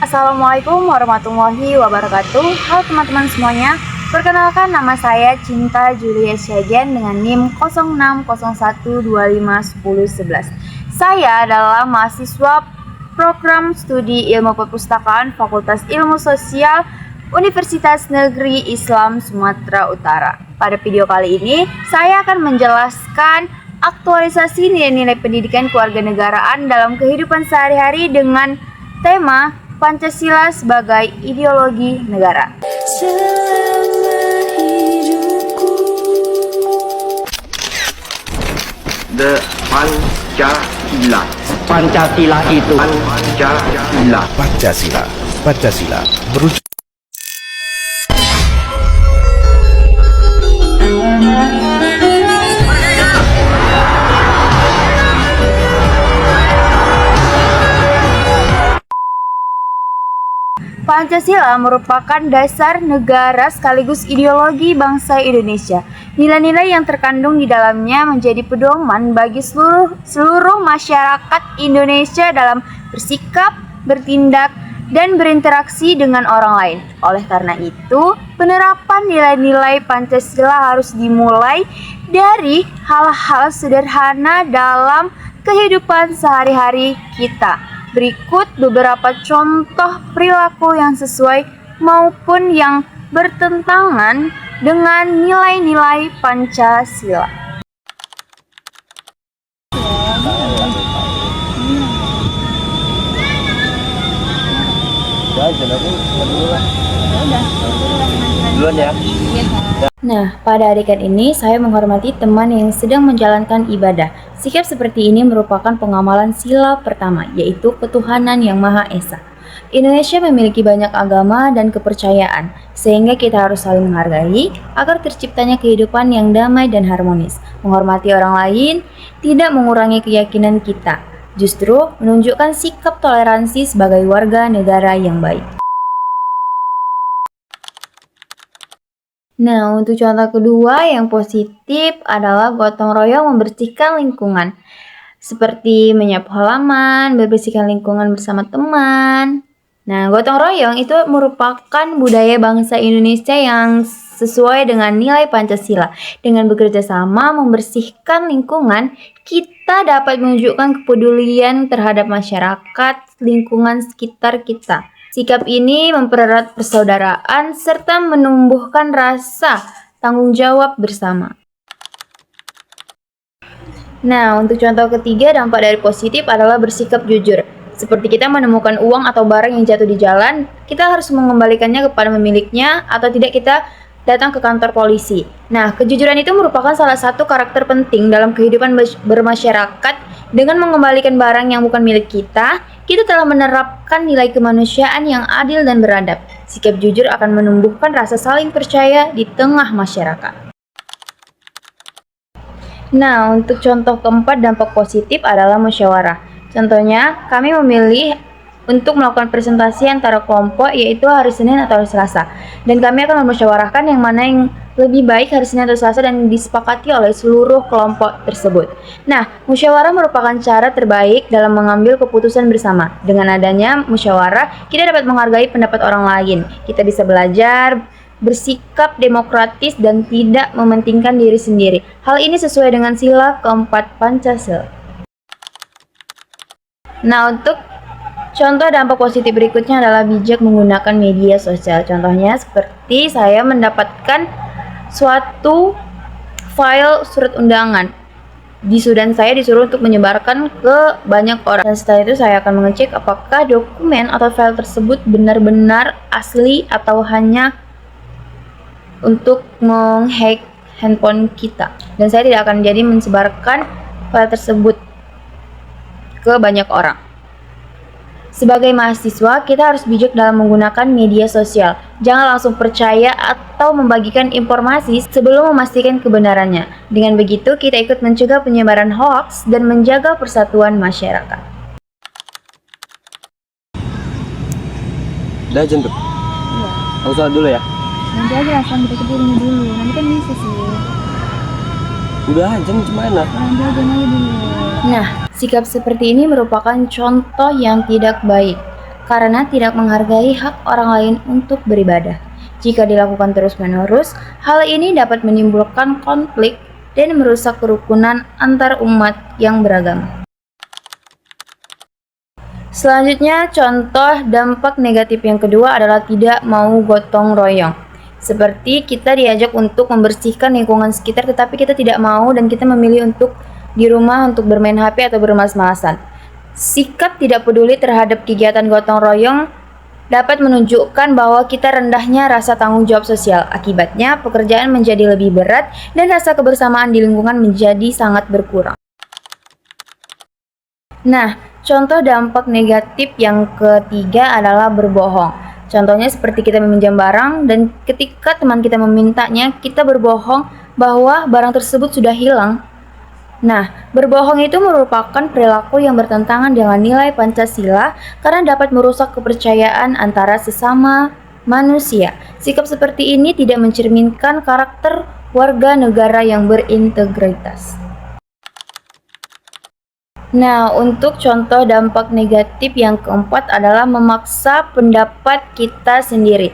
Assalamualaikum warahmatullahi wabarakatuh. Halo teman-teman semuanya. Perkenalkan, nama saya Cinta Julia Syagen dengan NIM 0601251011. Saya adalah mahasiswa program studi ilmu perpustakaan Fakultas Ilmu Sosial Universitas Negeri Islam Sumatera Utara. Pada video kali ini, saya akan menjelaskan aktualisasi nilai-nilai pendidikan kewarganegaraan dalam kehidupan sehari-hari dengan tema Pancasila sebagai ideologi negara. The Pancasila. Pancasila itu Pancasila merujuk Pancasila merupakan dasar negara sekaligus ideologi bangsa Indonesia. Nilai-nilai yang terkandung di dalamnya menjadi pedoman bagi seluruh masyarakat Indonesia dalam bersikap, bertindak, dan berinteraksi dengan orang lain. Oleh karena itu, penerapan nilai-nilai Pancasila harus dimulai dari hal-hal sederhana dalam kehidupan sehari-hari kita. Berikut beberapa contoh perilaku yang sesuai maupun yang bertentangan dengan nilai-nilai Pancasila. Nah, pada adegan ini saya menghormati teman yang sedang menjalankan ibadah. Sikap seperti ini merupakan pengamalan sila pertama, yaitu ketuhanan yang Maha Esa. Indonesia memiliki banyak agama dan kepercayaan, sehingga kita harus saling menghargai agar terciptanya kehidupan yang damai dan harmonis. Menghormati orang lain tidak mengurangi keyakinan kita, justru menunjukkan sikap toleransi sebagai warga negara yang baik. Nah, untuk contoh kedua yang positif adalah gotong royong membersihkan lingkungan. Seperti menyapu halaman, membersihkan lingkungan bersama teman. Nah, gotong royong itu merupakan budaya bangsa Indonesia yang sesuai dengan nilai Pancasila. Dengan bekerja sama membersihkan lingkungan, kita dapat menunjukkan kepedulian terhadap masyarakat, lingkungan sekitar kita. Sikap ini mempererat persaudaraan serta menumbuhkan rasa tanggung jawab bersama. Nah, untuk contoh ketiga, dampak dari positif adalah bersikap jujur. Seperti kita menemukan uang atau barang yang jatuh di jalan, kita harus mengembalikannya kepada pemiliknya atau tidak kita datang ke kantor polisi. Nah, kejujuran itu merupakan salah satu karakter penting dalam kehidupan bermasyarakat. Dengan mengembalikan barang yang bukan milik kita telah menerapkan nilai kemanusiaan yang adil dan beradab. Sikap jujur akan menumbuhkan rasa saling percaya di tengah masyarakat. Nah, untuk contoh keempat, dampak positif adalah musyawarah. Contohnya, kami memilih untuk melakukan presentasi antara kelompok yaitu hari Senin atau hari Selasa. Dan kami akan memusyawarahkan yang mana yang lebih baik hari Senin atau Selasa dan disepakati oleh seluruh kelompok tersebut. Nah, musyawarah merupakan cara terbaik dalam mengambil keputusan bersama. Dengan adanya musyawarah, kita dapat menghargai pendapat orang lain. Kita bisa belajar, bersikap demokratis dan tidak mementingkan diri sendiri. Hal ini sesuai dengan sila keempat Pancasila. Nah, untuk contoh dampak positif berikutnya adalah bijak menggunakan media sosial. Contohnya seperti saya mendapatkan suatu file surat undangan dan saya disuruh untuk menyebarkan ke banyak orang. Dan setelah itu saya akan mengecek apakah dokumen atau file tersebut benar-benar asli atau hanya untuk menghack handphone kita. Dan saya tidak akan jadi menyebarkan file tersebut ke banyak orang. Sebagai mahasiswa, kita harus bijak dalam menggunakan media sosial. Jangan langsung percaya atau membagikan informasi sebelum memastikan kebenarannya. Dengan begitu, kita ikut mencegah penyebaran hoaks dan menjaga persatuan masyarakat. Udah aja tuh. Iya. Aku sholat dulu ya. Nanti aja langsung kita ke dirinya dulu. Nanti kan bisa sih. Udah aja gimana? Nanti aja dulu. Nah, sikap seperti ini merupakan contoh yang tidak baik. karena tidak menghargai hak orang lain untuk beribadah. Jika dilakukan terus-menerus, hal ini dapat menimbulkan konflik dan merusak kerukunan antar umat yang beragama. Selanjutnya, contoh dampak negatif yang kedua adalah tidak mau gotong royong. Seperti kita diajak untuk membersihkan lingkungan sekitar, tetapi kita tidak mau dan kita memilih untuk di rumah untuk bermain HP atau bermalas-malasan. Sikap tidak peduli terhadap kegiatan gotong royong dapat menunjukkan bahwa kita rendahnya rasa tanggung jawab sosial. Akibatnya, pekerjaan menjadi lebih berat dan rasa kebersamaan di lingkungan menjadi sangat berkurang. Nah, contoh dampak negatif yang ketiga adalah berbohong. Contohnya seperti kita meminjam barang dan ketika teman kita memintanya, kita berbohong bahwa barang tersebut sudah hilang. Nah, berbohong itu merupakan perilaku yang bertentangan dengan nilai Pancasila karena dapat merusak kepercayaan antara sesama manusia. Sikap seperti ini tidak mencerminkan karakter warga negara yang berintegritas. Nah, untuk contoh dampak negatif yang keempat adalah memaksa pendapat kita sendiri.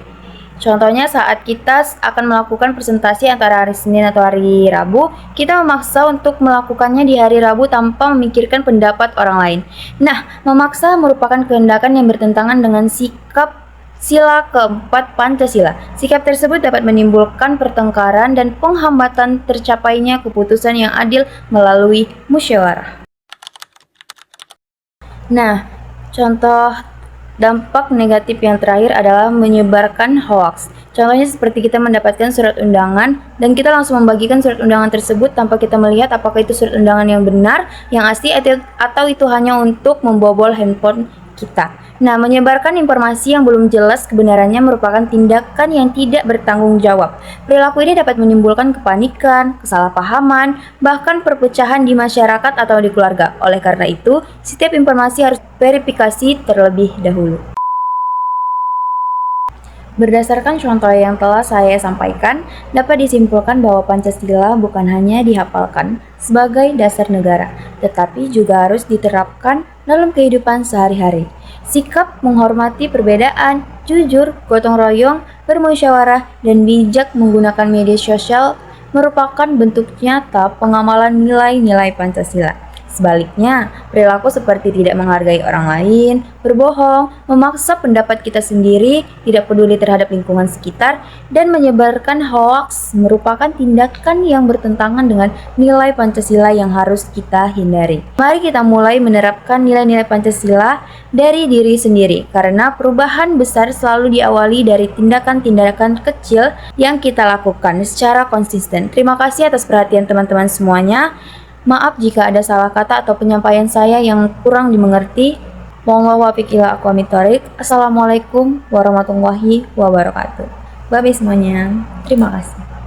Contohnya saat kita akan melakukan presentasi antara hari Senin atau hari Rabu, kita memaksa untuk melakukannya di hari Rabu tanpa memikirkan pendapat orang lain. Nah, memaksa merupakan kehendakan yang bertentangan dengan sikap sila keempat Pancasila. Sikap tersebut dapat menimbulkan pertengkaran dan penghambatan tercapainya keputusan yang adil melalui musyawarah. Nah, contoh dampak negatif yang terakhir adalah menyebarkan hoaks. Contohnya seperti kita mendapatkan surat undangan dan kita langsung membagikan surat undangan tersebut tanpa kita melihat apakah itu surat undangan yang benar, yang asli atau itu hanya untuk membobol handphone kita. Nah, menyebarkan informasi yang belum jelas kebenarannya merupakan tindakan yang tidak bertanggung jawab. Perilaku ini dapat menimbulkan kepanikan, kesalahpahaman, bahkan perpecahan di masyarakat atau di keluarga. Oleh karena itu, setiap informasi harus verifikasi terlebih dahulu. Berdasarkan contoh yang telah saya sampaikan, dapat disimpulkan bahwa Pancasila bukan hanya dihafalkan sebagai dasar negara, tetapi juga harus diterapkan dalam kehidupan sehari-hari. Sikap menghormati perbedaan, jujur, gotong royong, bermusyawarah, dan bijak menggunakan media sosial merupakan bentuk nyata pengamalan nilai-nilai Pancasila. Sebaliknya, perilaku seperti tidak menghargai orang lain, berbohong, memaksa pendapat kita sendiri, tidak peduli terhadap lingkungan sekitar, dan menyebarkan hoaks merupakan tindakan yang bertentangan dengan nilai Pancasila yang harus kita hindari. Mari kita mulai menerapkan nilai-nilai Pancasila dari diri sendiri, karena perubahan besar selalu diawali dari tindakan-tindakan kecil yang kita lakukan secara konsisten. Terima kasih atas perhatian teman-teman semuanya. Maaf jika ada salah kata atau penyampaian saya yang kurang dimengerti. Wallahu a'lam bishawab. Assalamualaikum warahmatullahi wabarakatuh. Bye semuanya. Terima kasih.